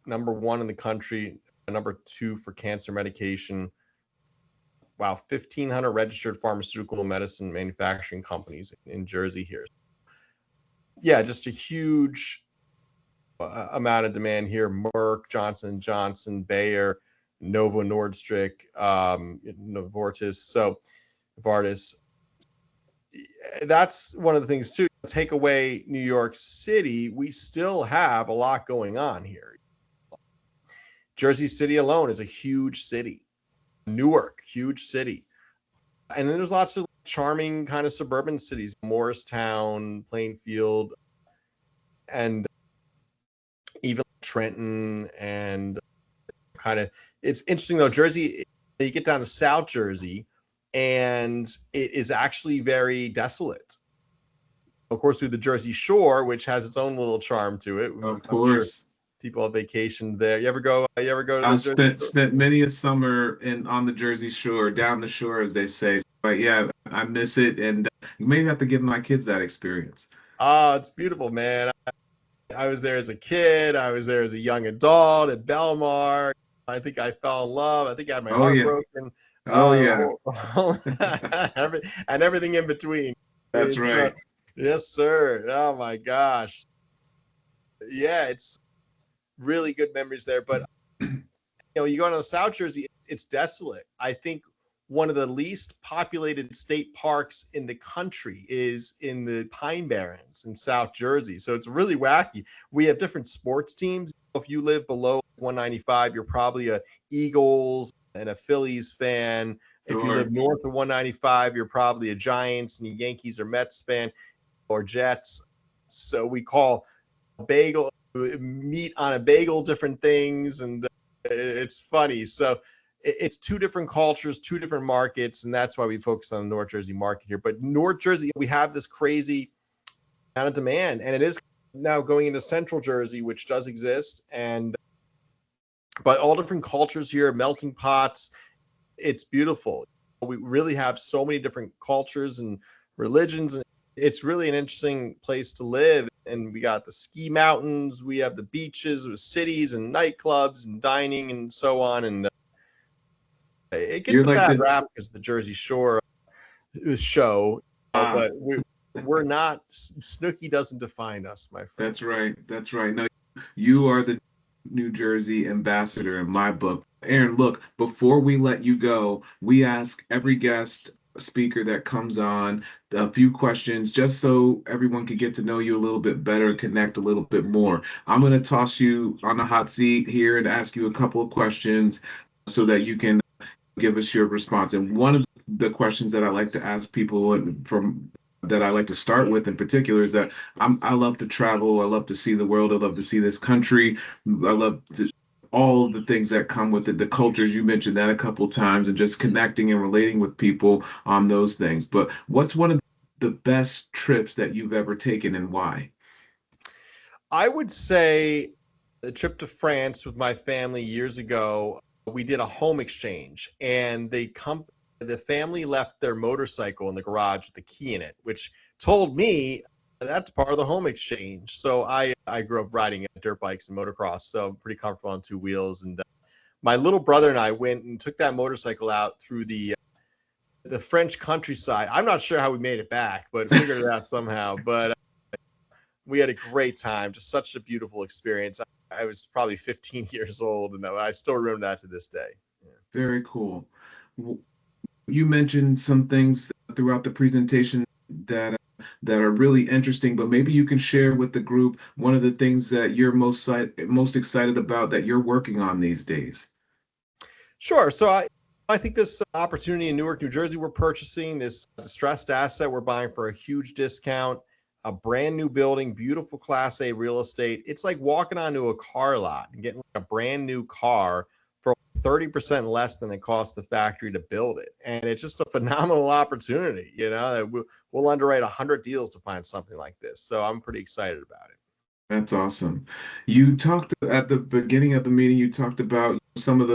Number one in the country, number two for cancer medication. 1,500 registered pharmaceutical medicine manufacturing companies in Jersey here. Yeah, just a huge amount of demand here. Merck, Johnson & Johnson, Bayer, Novo Nordisk, Novartis. That's one of the things too. Take away New York City, we still have a lot going on here. Jersey City alone is a huge city. Newark, huge city. And then there's lots of charming kind of suburban cities, Morristown, Plainfield, and even Trenton. And it's interesting though, Jersey, you get down to South Jersey and it is actually very desolate. Of course, we have the Jersey Shore, which has its own little charm to it.
Of course.
Sure people have vacationed there. You ever go to the
I've
Jersey Shore?
spent many a summer on the Jersey Shore, down the shore, as they say. But yeah, I miss it, and you may have to give my kids that experience.
Oh, it's beautiful, man. I was there as a kid. I was there as a young adult at Belmar. I think I fell in love. I think I had my
Oh
heart
yeah.
broken.
Oh yeah.
And everything in between.
That's right.
Yes, sir. Oh my gosh. Yeah, really good memories there. But you go to South Jersey, it's desolate. I think one of the least populated state parks in the country is in the Pine Barrens in South Jersey. So it's really wacky. We have different sports teams. If you live below 195, you're probably a Eagles and a Phillies fan. If you live
Sure.
north of 195, you're probably a Giants and a Yankees or Mets fan or Jets. So we call bagel meat on a bagel different things, and it's funny. So it's two different cultures, two different markets, and that's why we focus on the North Jersey market here. But North Jersey, we have this crazy amount of demand, and it is now going into Central Jersey, which does exist, and but all different cultures here, melting pots. It's beautiful. We really have so many different cultures and religions, and it's really an interesting place to live. And we got the ski mountains, we have the beaches with cities and nightclubs and dining and so on. And it
You're
gets a
like
bad
the
rap because the Jersey Shore show,
ah,
but we're not. Snooki doesn't define us, my friend.
that's right. That's right. No, you are the New Jersey ambassador in my book. Aaron, look, before we let you go, we ask every guest speaker that comes on a few questions just so everyone can get to know you a little bit better and connect a little bit more. I'm going to toss you on the hot seat here and ask you a couple of questions so that you can give us your response. And one of the questions that I like to ask people from that I like to start with in particular is that I love to travel. I love to see the world. I love to see this country. I love to, all the things that come with it, the cultures. You mentioned that a couple times, and just connecting and relating with people on those things. But what's one of the best trips that you've ever taken and why?
I would say the trip to France with my family years ago, we did a home exchange, and the family left their motorcycle in the garage with the key in it, which told me that's part of the home exchange. So I grew up riding dirt bikes and motocross, so I'm pretty comfortable on two wheels. And my little brother and I went and took that motorcycle out through the French countryside. I'm not sure how we made it back, but figured it out somehow. But we had a great time. Just such a beautiful experience. I was probably 15 years old, and I still remember that to this day. Yeah.
Very cool. You mentioned some things throughout the presentation that are really interesting, but maybe you can share with the group one of the things that you're most excited about that you're working on these days.
Sure. So I think this opportunity in Newark, New Jersey, we're purchasing this distressed asset. We're buying for a huge discount, a brand new building, beautiful Class A real estate. It's like walking onto a car lot and getting like a brand new car for 30% less than it cost the factory to build it. And it's just a phenomenal opportunity. We'll underwrite 100 deals to find something like this. So I'm pretty excited about it.
That's awesome. You talked at the beginning of the meeting, you talked about some of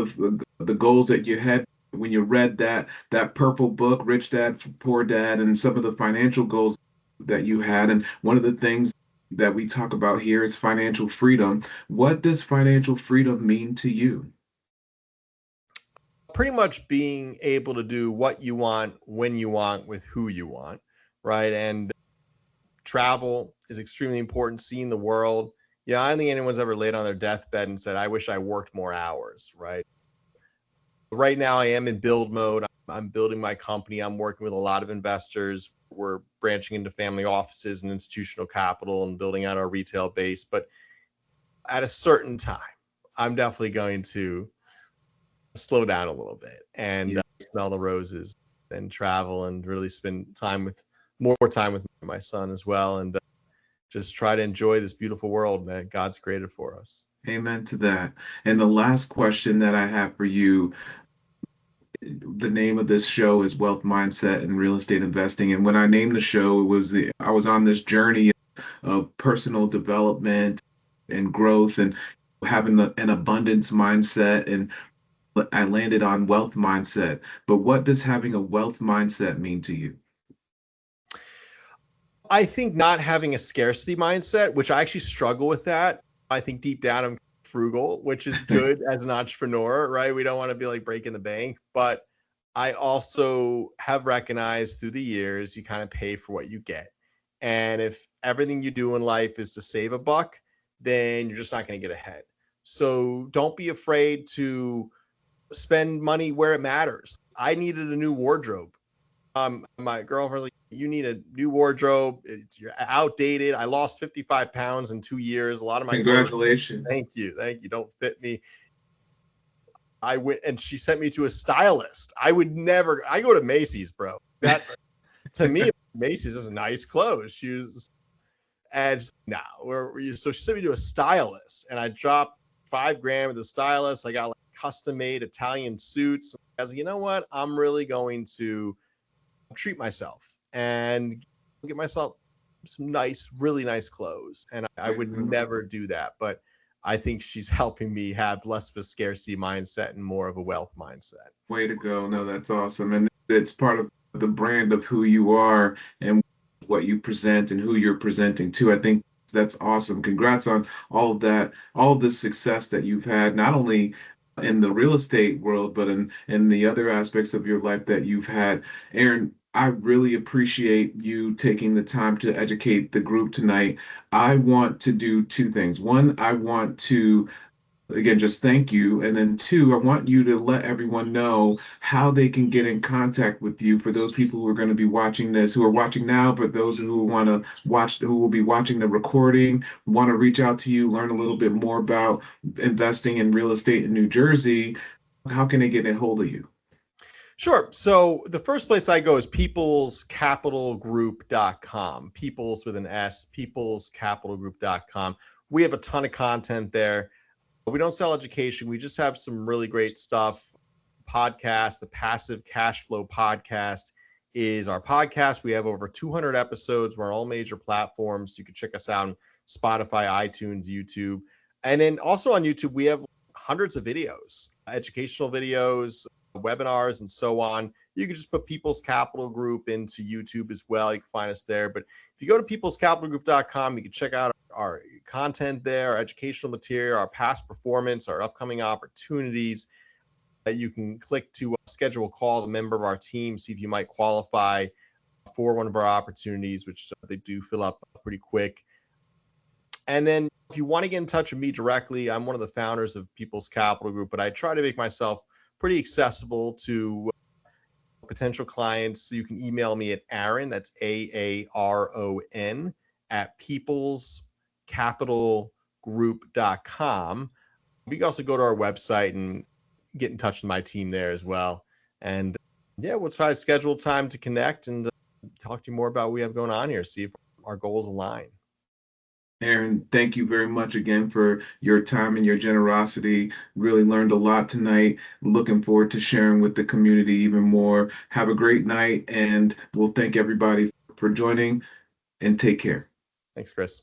the goals that you had when you read that purple book, Rich Dad, Poor Dad, and some of the financial goals that you had. And one of the things that we talk about here is financial freedom. What does financial freedom mean to you?
Pretty much being able to do what you want, when you want, with who you want, right? And travel is extremely important, seeing the world. Yeah, I don't think anyone's ever laid on their deathbed and said, I wish I worked more hours, right? Right now, I am in build mode. I'm building my company. I'm working with a lot of investors. We're branching into family offices and institutional capital and building out our retail base. But at a certain time, I'm definitely going to slow down a little bit and
Yeah.
smell the roses and travel and really spend more time with my son as well, and just try to enjoy this beautiful world that God's created for us.
Amen to that. And the last question that I have for you, the name of this show is Wealth Mindset and Real Estate Investing. And when I named the show, I was on this journey of personal development and growth and having an abundance mindset. And I landed on wealth mindset. But what does having a wealth mindset mean to you?
I think not having a scarcity mindset, which I actually struggle with that. I think deep down I'm frugal, which is good as an entrepreneur, right? We don't want to be like breaking the bank, but I also have recognized through the years you kind of pay for what you get. And if everything you do in life is to save a buck, then you're just not going to get ahead. So don't be afraid to spend money where it matters. I needed a new wardrobe. My girlfriend, like, you need a new wardrobe. You're outdated. I lost 55 pounds in 2 years. A lot of my clothes,
Congratulations.
thank you, don't fit me. I went and she sent me to a stylist. I would never, I go to Macy's, bro. That's to me, Macy's is nice clothes. She was, and no, so she sent me to a stylist, and I dropped $5,000 with the stylist. I got like custom made Italian suits. I was like, you know what? I'm really going to treat myself and get myself some nice, really nice clothes. And I would never do that, but I think she's helping me have less of a scarcity mindset and more of a wealth mindset.
Way to go. No, that's awesome. And it's part of the brand of who you are and what you present and who you're presenting to. I think that's awesome. Congrats on all of that, all of the success that you've had, not only in the real estate world, but in the other aspects of your life that you've had. Aaron, I really appreciate you taking the time to educate the group tonight. I want to do two things. One, I want to again just thank you, and then two, I want you to let everyone know how they can get in contact with you for those people who are going to be watching this, who are watching now, but those who want to watch, who will be watching the recording, want to reach out to you, learn a little bit more about investing in real estate in New Jersey. How can they get a hold of you?
Sure. So the first place I go is peoplescapitalgroup.com. Peoples with an S, peoplescapitalgroup.com. We have a ton of content there. We don't sell education. We just have some really great stuff. Podcast, the Passive Cash Flow Podcast is our podcast. We have over 200 episodes. We're on all major platforms. You can check us out on Spotify, iTunes, YouTube. And then also on YouTube, we have hundreds of videos, educational videos, webinars, and so on. You can just put People's Capital Group into YouTube as well. You can find us there. But if you go to peoplescapitalgroup.com, you can check out our content there, our educational material, our past performance, our upcoming opportunities. That you can click to schedule a call with a member of our team, see if you might qualify for one of our opportunities, which they do fill up pretty quick. And then if you want to get in touch with me directly, I'm one of the founders of People's Capital Group, but I try to make myself pretty accessible to potential clients. So you can email me at Aaron, that's AARON, at peoplescapitalgroup.com. You can also go to our website and get in touch with my team there as well. And yeah, we'll try to schedule time to connect and talk to you more about what we have going on here, see if our goals align.
Aaron, thank you very much again for your time and your generosity. Really learned a lot tonight. Looking forward to sharing with the community even more. Have a great night, and we'll thank everybody for joining, and take care.
Thanks, Chris.